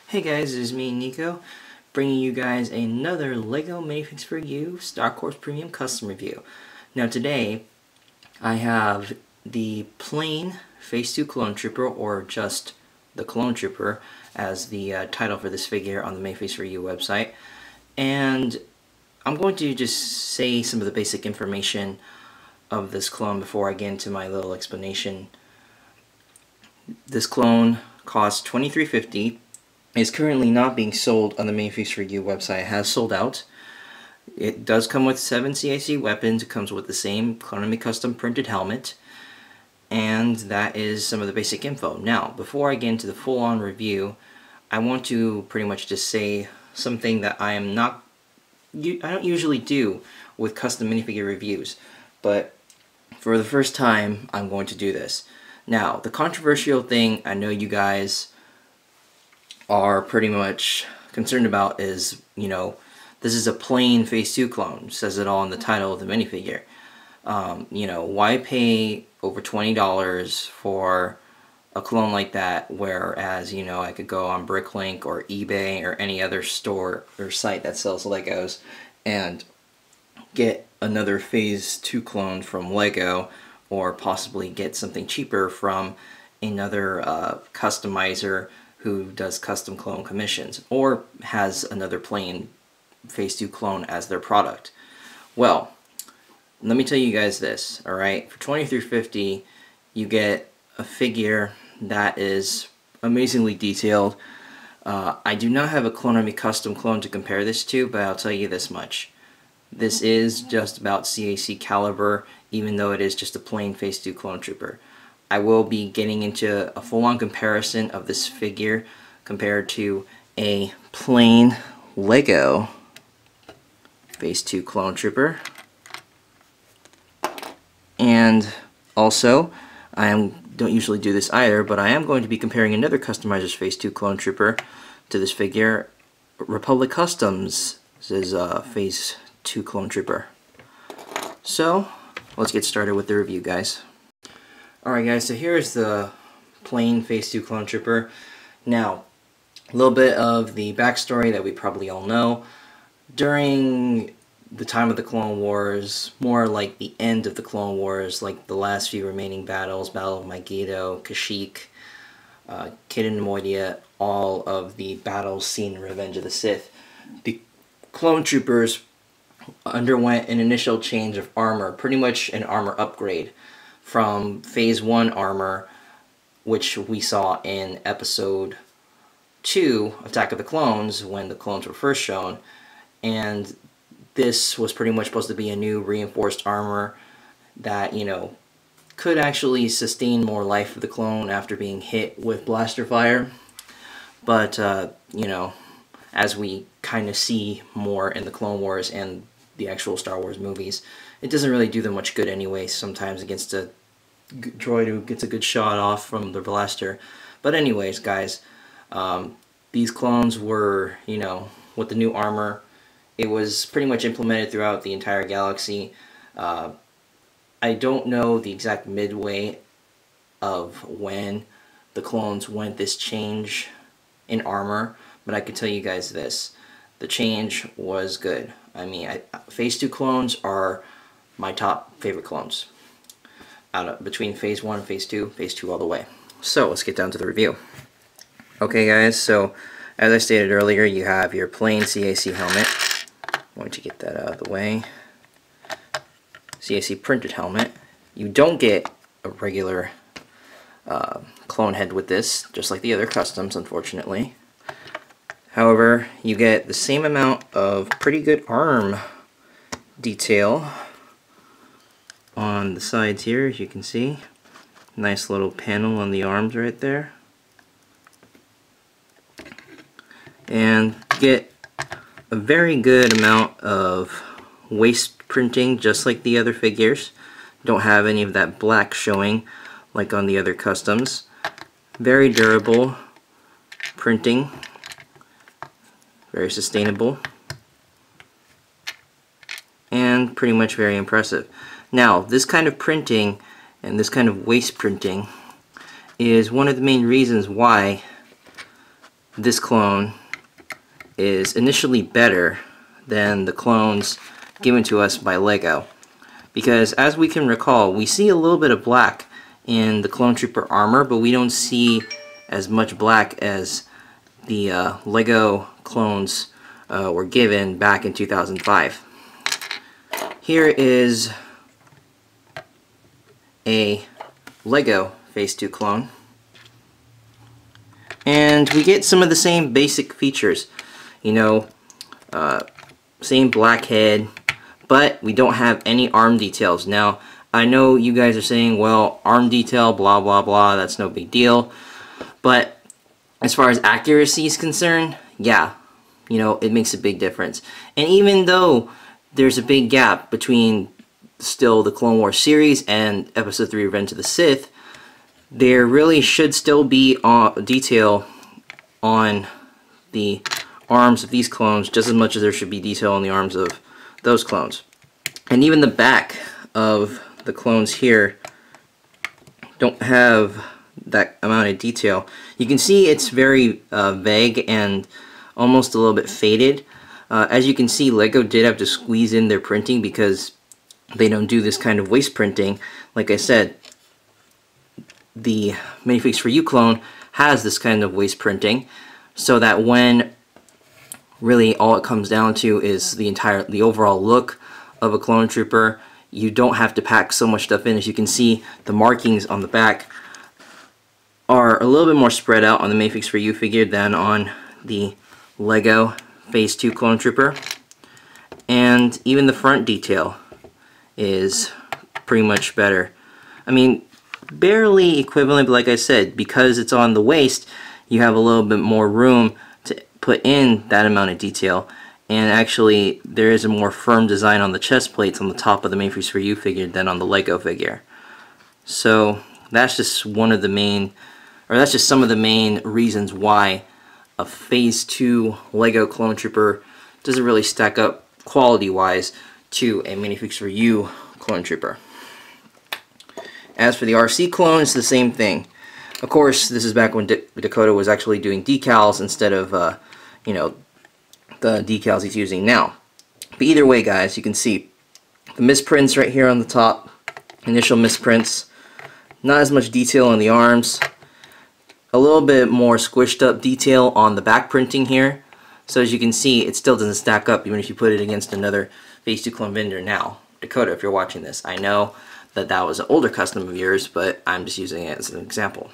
Hey guys, it is me, Nico, bringing you guys another LEGO Minifigs4U Star Wars Premium Custom Review. Now today, I have the plain Phase 2 Clone Trooper, or just the Clone Trooper, as the title for this figure on the Minifigs4U website. And I'm going to just say some of the basic information of this clone before I get into my little explanation. This clone costs $23.50. Is currently not being sold on the Minifigs4U website. It has sold out. It does come with 7 CIC weapons. It comes with the same CloneArmyCustoms printed helmet. And that is some of the basic info. Now, before I get into the full-on review, I want to pretty much just say something that I don't usually do with custom minifigure reviews. But for the first time, I'm going to do this. Now, the controversial thing I know you guys are pretty much concerned about is, this is a plain Phase 2 clone. Says it all in the title of the minifigure. Why pay over $20 for a clone like that, whereas, I could go on Bricklink or eBay or any other store or site that sells Legos and get another Phase 2 clone from Lego, or possibly get something cheaper from another customizer who does custom clone commissions, or has another plain Phase 2 clone as their product. Well, let me tell you guys this, alright? For $23.50, you get a figure that is amazingly detailed. I do not have a CloneArmyCustoms clone to compare this to, but I'll tell you this much. This is just about CAC caliber, even though it is just a plain Phase 2 Clone Trooper. I will be getting into a full-on comparison of this figure compared to a plain Lego Phase 2 Clone Trooper. And also, don't usually do this either, but I am going to be comparing another customizer's Phase 2 Clone Trooper to this figure, Republic Customs' Phase 2 Clone Trooper. So, let's get started with the review, guys. Alright guys, so here's the plain Phase 2 Clone Trooper. Now, a little bit of the backstory that we probably all know. During the time of the Clone Wars, more like the end of the Clone Wars, like the last few remaining battles, Battle of Megiddo, Kashyyyk, Kid and Moidia, all of the battles seen in Revenge of the Sith, the Clone Troopers underwent an initial change of armor, pretty much an armor upgrade, from Phase 1 armor, which we saw in Episode 2, Attack of the Clones, when the clones were first shown. And this was pretty much supposed to be a new reinforced armor that, could actually sustain more life for the clone after being hit with blaster fire. But, as we kind of see more in the Clone Wars and the actual Star Wars movies, it doesn't really do them much good anyway, sometimes against a droid who gets a good shot off from the blaster. But anyways, guys, these clones were, with the new armor, it was pretty much implemented throughout the entire galaxy. I don't know the exact midway of when the clones went this change in armor, but I can tell you guys this. The change was good. I mean, Phase 2 clones are my top favorite clones. Between Phase 1 and Phase 2 all the way. So, let's get down to the review. Okay guys, so as I stated earlier, you have your plain CAC helmet. I'm going to get that out of the way. CAC printed helmet. You don't get a regular clone head with this, just like the other customs, unfortunately. However, you get the same amount of pretty good arm detail on the sides here, as you can see. Nice little panel on the arms right there. And get a very good amount of waist printing, just like the other figures. Don't have any of that black showing like on the other customs. Very durable printing. Very sustainable. And pretty much very impressive. Now, this kind of printing and this kind of waist printing is one of the main reasons why this clone is initially better than the clones given to us by LEGO. Because as we can recall, we see a little bit of black in the Clone Trooper armor, but we don't see as much black as the LEGO clones were given back in 2005. Here is a LEGO Phase 2 clone. And we get some of the same basic features. You know, same black head, but we don't have any arm details. Now, I know you guys are saying, well, arm detail, blah, blah, blah, that's no big deal. But as far as accuracy is concerned, yeah, you know, it makes a big difference. And even though there's a big gap between still the Clone Wars series and Episode 3 Revenge of the Sith, there really should still be detail on the arms of these clones just as much as there should be detail on the arms of those clones. And even the back of the clones here don't have that amount of detail. You can see it's very vague and almost a little bit faded. As you can see, LEGO did have to squeeze in their printing because they don't do this kind of waste printing. Like I said, the Minifigs4U clone has this kind of waste printing, so that when really all it comes down to is the overall look of a clone trooper, you don't have to pack so much stuff in. As you can see, the markings on the back are a little bit more spread out on the Minifigs4U figure than on the LEGO Phase 2 clone trooper. And even the front detail is pretty much better. I mean, barely equivalent, but like I said, because it's on the waist, you have a little bit more room to put in that amount of detail. And actually, there is a more firm design on the chest plates on the top of the Minifigs4U figure than on the LEGO figure. So that's just one of the main, or that's just some of the main reasons why a Phase 2 LEGO Clone Trooper doesn't really stack up quality-wise to a Minifigs4U Clone Trooper. As for the RC clone, it's the same thing. Of course, this is back when Dakota was actually doing decals instead of, you know, the decals he's using now. But either way, guys, you can see the misprints right here on the top, initial misprints, not as much detail on the arms, a little bit more squished up detail on the back printing here. So as you can see, it still doesn't stack up even if you put it against another Phase 2 clone vendor. Now, Dakota, if you're watching this, I know that that was an older custom of yours, but I'm just using it as an example.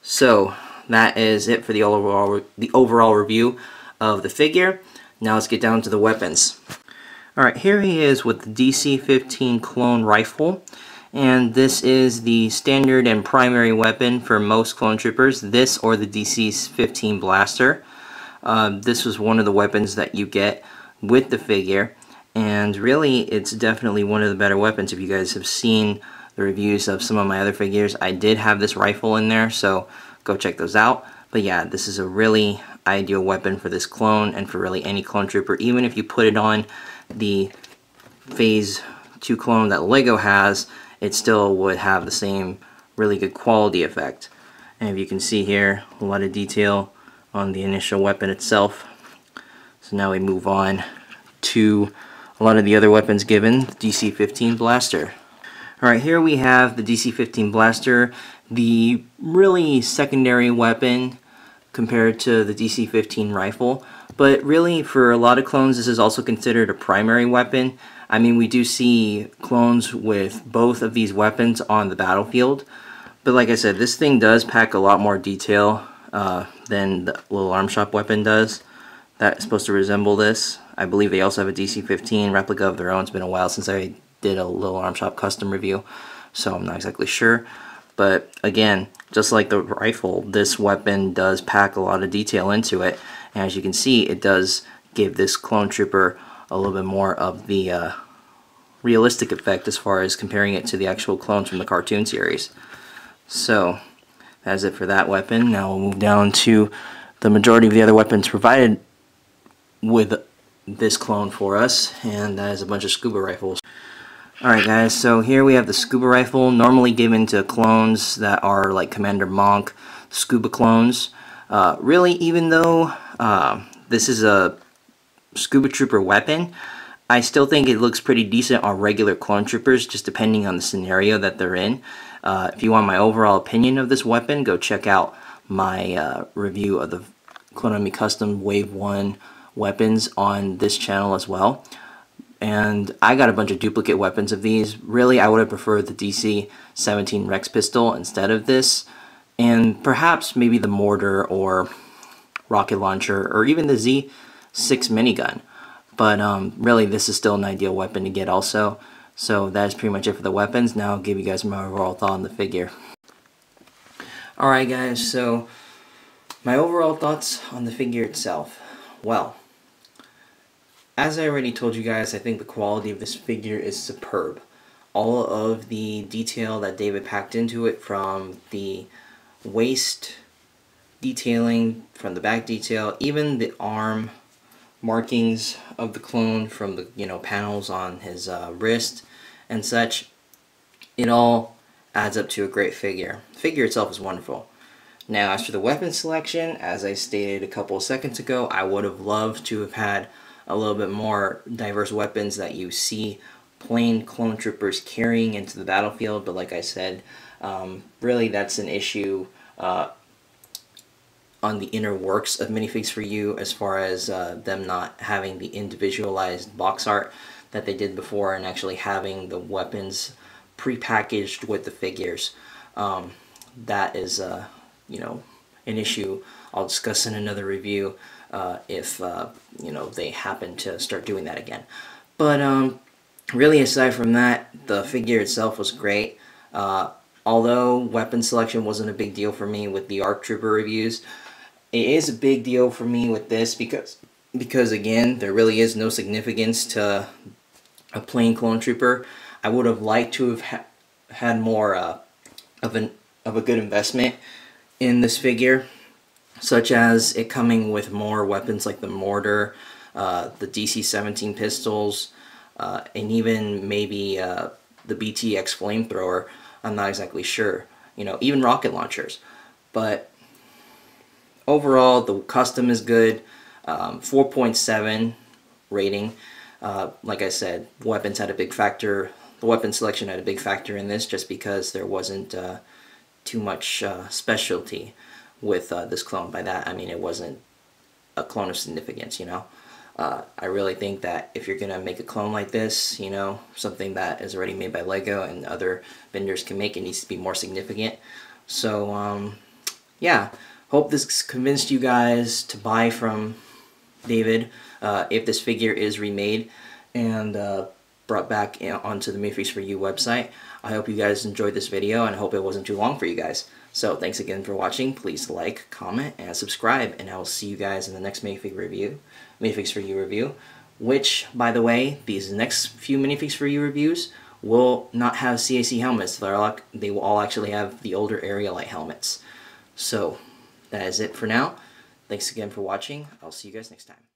So that is it for the overall review of the figure. Now let's get down to the weapons. Alright, here he is with the DC-15 clone rifle, and this is the standard and primary weapon for most clone troopers, this or the DC-15 blaster. This was one of the weapons that you get with the figure, and really it's definitely one of the better weapons. If you guys have seen the reviews of some of my other figures, I did have this rifle in there, so go check those out. But yeah, this is a really ideal weapon for this clone and for really any clone trooper. Even if you put it on the Phase 2 clone that LEGO has, it still would have the same really good quality effect. And if you can see here, a lot of detail on the initial weapon itself. So now we move on to a lot of the other weapons given, the DC-15 blaster. Alright, here we have the DC-15 blaster, the really secondary weapon compared to the DC-15 rifle. But really, for a lot of clones, this is also considered a primary weapon. I mean, we do see clones with both of these weapons on the battlefield. But like I said, this thing does pack a lot more detail than the little arm shop weapon does. That's supposed to resemble this. I believe they also have a DC-15 replica of their own. It's been a while since I did a little arm shop custom review, so I'm not exactly sure. But again, just like the rifle, this weapon does pack a lot of detail into it. And as you can see, it does give this clone trooper a little bit more of the realistic effect as far as comparing it to the actual clones from the cartoon series. So that's it for that weapon. Now we'll move down to the majority of the other weapons provided with this clone for us, and that is a bunch of scuba rifles. Alright guys, so here we have the scuba rifle, normally given to clones that are like Commander Monk, scuba clones. Really, even though this is a Scuba Trooper weapon, I still think it looks pretty decent on regular clone troopers, just depending on the scenario that they're in. If you want my overall opinion of this weapon, go check out my review of the CloneArmyCustoms Wave 1 weapons on this channel as well. And I got a bunch of duplicate weapons of these. Really, I would have preferred the DC-17 Rex pistol instead of this. And perhaps maybe the mortar or rocket launcher or even the Z6 minigun. But really, this is still an ideal weapon to get also. So that is pretty much it for the weapons. Now I'll give you guys my overall thought on the figure. Alright guys, so my overall thoughts on the figure itself. Well, as I already told you guys, I think the quality of this figure is superb. All of the detail that David packed into it, from the waist detailing, from the back detail, even the arm markings of the clone from the panels on his wrist and such, it all adds up to a great figure. The figure itself is wonderful. Now, as for the weapon selection, as I stated a couple of seconds ago, I would have loved to have had a little bit more diverse weapons that you see plain clone troopers carrying into the battlefield, but like I said, really that's an issue on the inner works of Minifigs4U, as far as them not having the individualized box art that they did before, and actually having the weapons pre-packaged with the figures. That is an issue I'll discuss in another review if they happen to start doing that again. But really, aside from that, the figure itself was great. Although weapon selection wasn't a big deal for me with the ARC Trooper reviews, it is a big deal for me with this because again, there really is no significance to a plain clone trooper. I would have liked to have had more of a good investment in this figure, such as it coming with more weapons like the mortar, the DC-17 pistols, and even maybe the BTX flamethrower. I'm not exactly sure. Even rocket launchers. But overall, the custom is good. 4.7 rating. Like I said, weapons had a big factor. The weapon selection had a big factor in this, just because there wasn't too much specialty with this clone. By that, I mean it wasn't a clone of significance, I really think that if you're going to make a clone like this, something that is already made by LEGO and other vendors can make, it needs to be more significant. So, yeah, hope this convinced you guys to buy from David if this figure is remade and brought back onto the Minifigs4U website. I hope you guys enjoyed this video, and I hope it wasn't too long for you guys. So thanks again for watching. Please like, comment, and subscribe, and I will see you guys in the next Minifigs4U review, which, by the way, these next few Minifigs4U reviews will not have CAC helmets. They will all actually have the older Aerialite helmets. So that is it for now. Thanks again for watching. I'll see you guys next time.